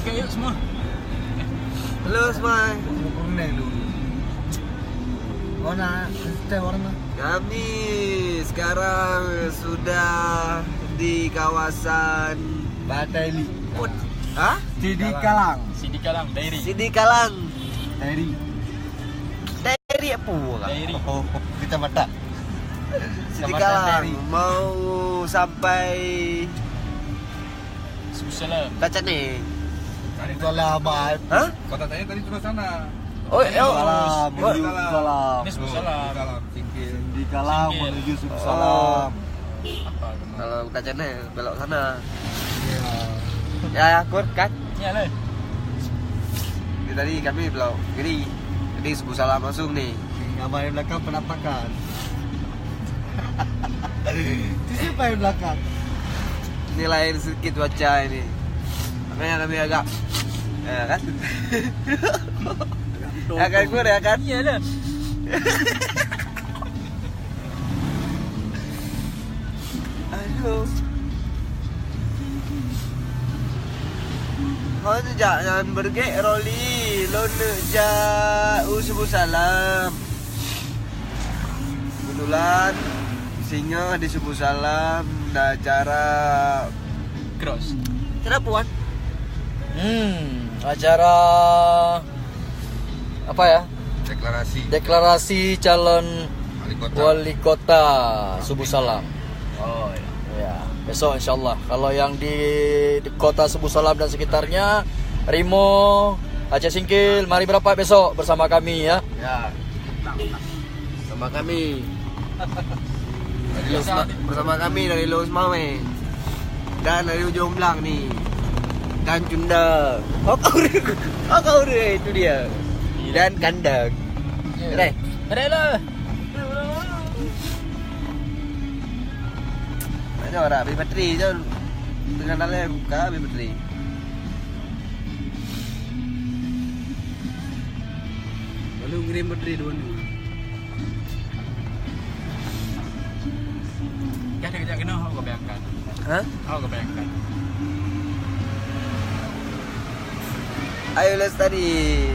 Okay, yuk semua. Halo semua. Kuning dulu. Mana? Teh warna. Kami sekarang sudah di kawasan Bataili. Hah? Sidi Kalang. Sidi Kalang, Dairy. Sidi Kalang. Dairy. Dairy apa? Dairy. Oh, kita mata. Sidi Kecamatan Kalang. Dairy. Mau sampai Salam. Kacaneng. Tadi itu lah abad. Hah? Kota tanya tadi terus sana. Oh, Salam, oh. menuju Salam. Ini Salam. Salam, Singkil. Sidi Kalang Singkil. menuju Salam. Apa? Kalau Kacaneng belok sana. Ya. Ya, kur kan? Ya lah. Ini tadi kami belok kiri. Jadi Subuh Salam langsung nih. Gambar yang belakang penampakan. Itu siapa yang belakang? Ini lain sedikit cuaca ini. Makanya kami agak ya kan? Ya kan kur ya kan? Iya lah. Aduh. Kau tu jangan bergek Rolly. Lona jauh Subuh Salam. Kebetulan singa di Subuh Salam dah acara Cross. acara puan. Acara apa ya? Deklarasi calon Wali kota. wali kota Subuh Salam. Oh ya. Besok insyaallah. Kalau yang di kota Subuh Salam dan sekitarnya, Rimo, Aceh Singkil, mari berapa besok bersama kami ya. Ya. Bersama kami. Bersama kami dari Los Mawe. Dan dari ujung belang ni. Dan Cunda. Oh kau dia itu dia. Dan kandang. Ada. Ada lah. Ada orang beli bateri je. Dengan dalam buka beli bateri. Lalu ngirim bateri dulu. Kejap kena aku bayangkan. Hah? Aku bayangkan. Ayo Lestari.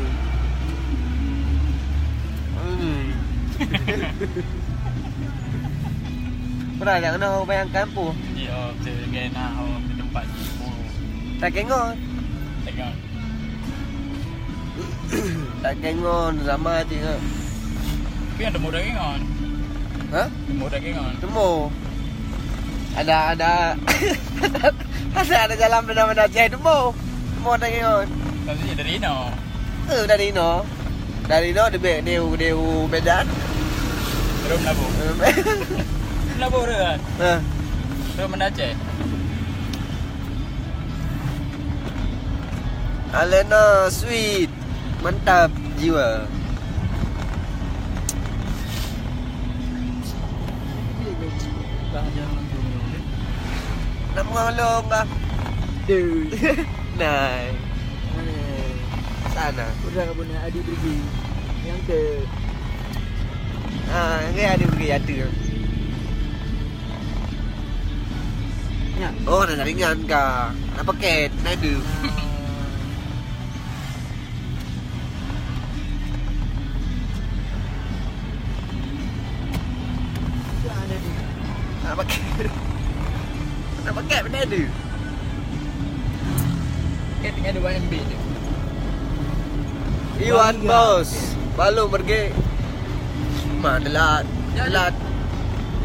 Pernah jangan nak bayangkan pun. Iya, dengan aku di tempat itu. Tak kengon. Tengok. Tak kengon sama tengok. Tapi ada mudah kengon. Hah? Mudah kengon. Temu. Ada ada jalan benar-benar Aceh temu. Temu tak kengon. Tapi dari no. Dari no. Dari no dia Medan. Belum labu. Labu kan? Nah, Belum menaceh. Alena sweet. Mantap jiwa. Nak mengolong bang. Nah. Sana. Kurang punya adik pergi. Yang ke Ni ada pergi ada. Ya. Oh, dah ringan kah? Nak paket, nak ada. Nak paket. Nak paket mana ada? Kan tinggal 2 MB je. Iwan bos. Balu pergi. Mana delat.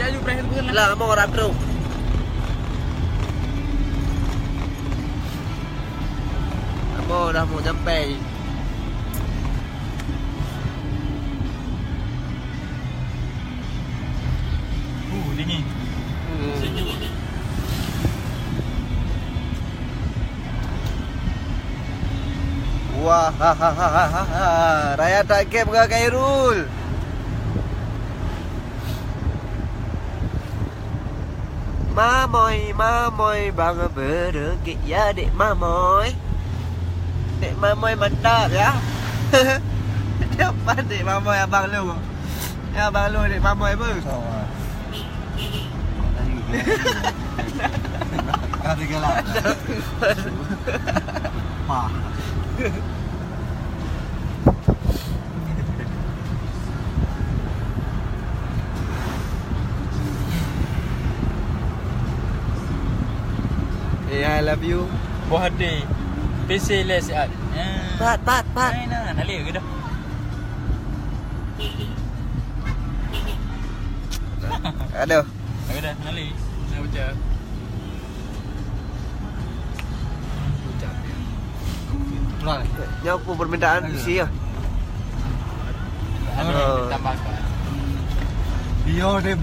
Diaaju berapa bulan lah. Delat mau orang teruk. Dah mau sampai. Dingin. Sejuk. Wah, Raya tak game ke Khairul. Mamoy bang berengkit ya dek Mamoy. Dek Mamoy mantap ya. Siapa dek Mamoy abang lu? Ya abang lu dek Mamoy apa? Kata gelap. apa? I love you. Buah hati. PC le sihat. Pat. Nah, nali ke dah. Aduh. Ke dah, nali. Nak baca. Pulang. Nyapu permintaan isi ya. Ada tambahkan. Bio deh.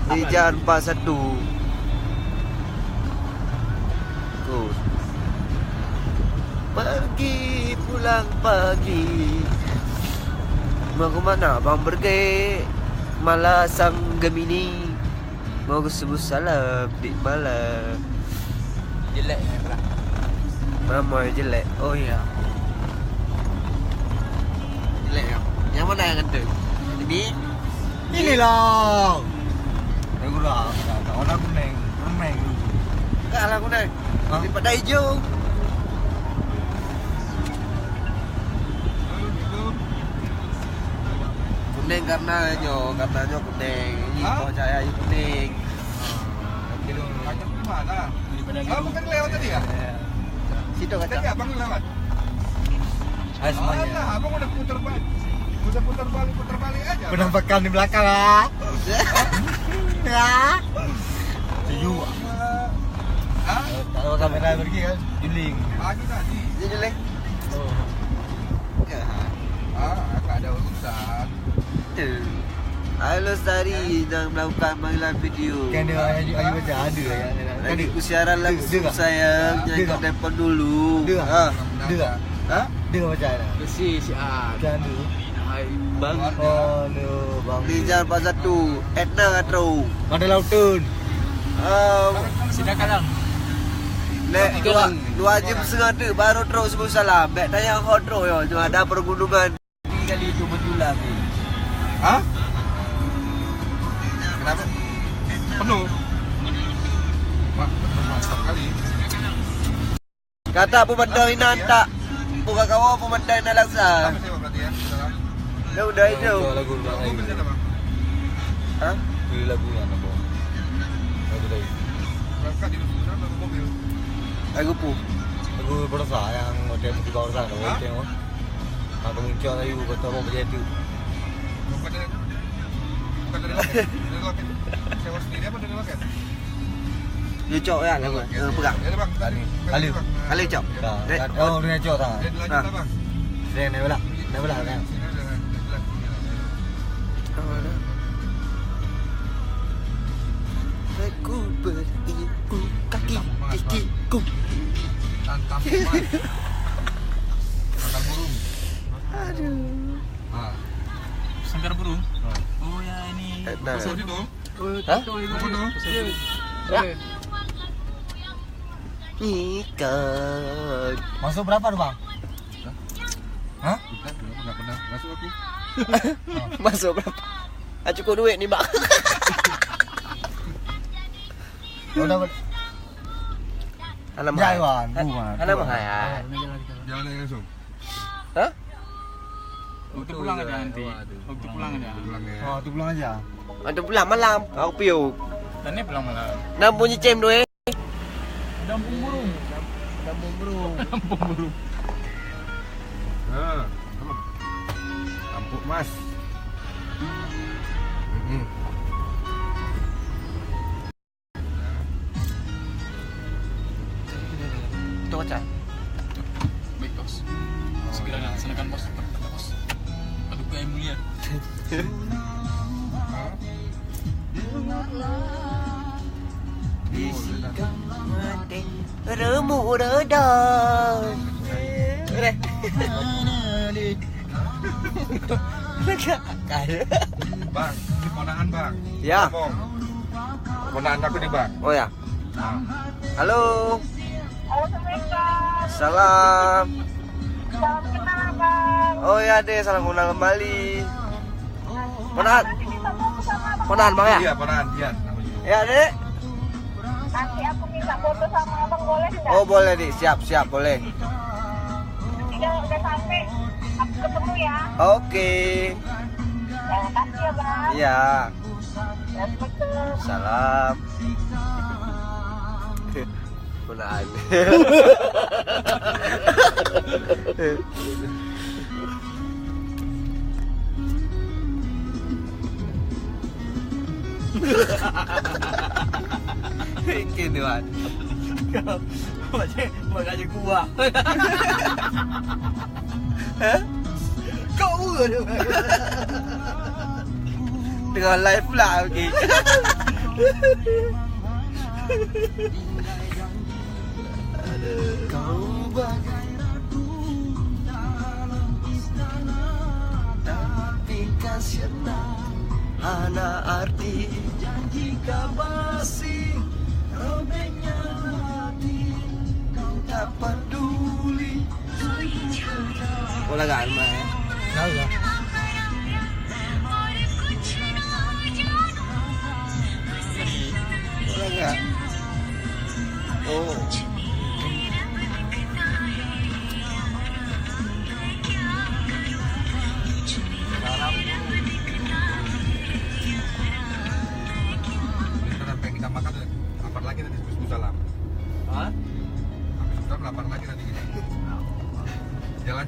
Di jalan 41. Tuh. Pergi pulang pagi. Mau ke mana bang pergi? Malah sang Gemini. Mau ke subuh salam di malam. Jelek ni pula. Mama jelek. Oh iya. Jelek ya. Yang mana yang kata? Ini. Inilah. Aku dah. Orang kuning. Remeng. Kalah aku naik. Daripada hijau. Kuning karenanya kuning. Ini Hah? kau cahaya kuning. Macam mana? Daripada Oh, bukan lewat tadi ya? Situ Tadi kacang. abang lewat. Hai semuanya. Alah, abang udah putar balik. Udah putar balik aja. Penampakan di belakang lah. Ya. Sejuk. Hah? Kalau kamera pergi kan, juling. Pagi tadi. Ini jelek. Ya. Aku ada urusan. Halo Sari yang melakukan panggilan video. Kan dia ayu baca ada ya. Lagi ku siaran langsung sayang. Dia Jangan tak? telepon dulu. Dia Ah. Dia. Hah? Dia baca ada. bersih sihat. Kan dia. Hai bang. Oh no, bang. Di jalan 41 Etna Katro. Ada lautun. Silakan lang. Nek dua jam setengah tu baru terus sebut salam. Baik tanya hodro yo. Cuma ada pergunungan. Kali itu betulan ni. Hah? Kenapa? Penuh. Wah, mantap kali. Kata pemandang ini tak. Bukan kawan pemandang nak laksa. Apa sih berarti ya? Saudara? Dah udah itu. Lagu Aku kerja apa? Hah? Pilih lagunya apa? Lagu tadi. Berangkat di sana bawa mobil. Aku pun. Lagu berasa yang hotel di bawah sana, hotel. Aku muncul lagi betul apa berjadi. Bukan dari loket. Dari loket. Sewa sendiri apa dari loket? Dia cok ya lagu. Pegang. Ya bang. Ali. Kali cok. Dek. Oh, dia cok tak. Dia dilanjut lah bang. Dia nak belak. Nak belak kan. Aku beriku kakiku. Tantang mas. Tantang burung. Aduh. Ah. Sangkar burung. Oh ya ini. Nah. Masuk situ. Hah? Apa tu? Ya. Ikan. Masuk berapa tu bang? Hah? Enggak pernah masuk aku. Masuk berapa? Ah, cukup duit ni, Bang. Oh, dapat. Alam Jaiwan, bunga. Alam mahal. Jalan lagi langsung. Hah? Waktu pulang aja nanti. Waktu pulang aja. Pulang ya. Oh, tu pulang aja. Ada pulang malam. Aku piu. Dan ni pulang malam. Nak bunyi cem tu eh. Dampung burung. Kampung bro. Dampung burung. Ah. Ampuk mas. Tu macam. Baik bos. Segera laksanakan bos. Kata bos. Paduka yang mulia. Bisikan mati remuk redang. Boleh. Bang, ini ponakan bang. Ya. Ngomong. Ponakan aku nih bang. Oh ya. Nah. Halo. Salam. Salam kenal abang. Oh ya deh, salam kenal kembali. Ponakan. Ponakan bang ya? Iya ponakan dia. Ya dek. Nanti aku minta minta foto sama abang boleh nggak? Oh boleh dik, siap boleh. Udah sampai, aku ketemu ya. Oke. Terima kasih ya bang. Iya. Assalamualaikum. Salam. Punaan. Bikin Wan. Makanya gua. Kau dengan live pula okey. Kau bagai ratu dalam istana, tapi kasihan hana arti janji kabasi robeknya hati kau tak peduli. Boleh kan mah? Tahu ya. Boleh enggak? Oh. Sampai kita makan lapar lagi nanti sebelum salam. Hah? Habis salam lapar lagi nanti kita. Jalan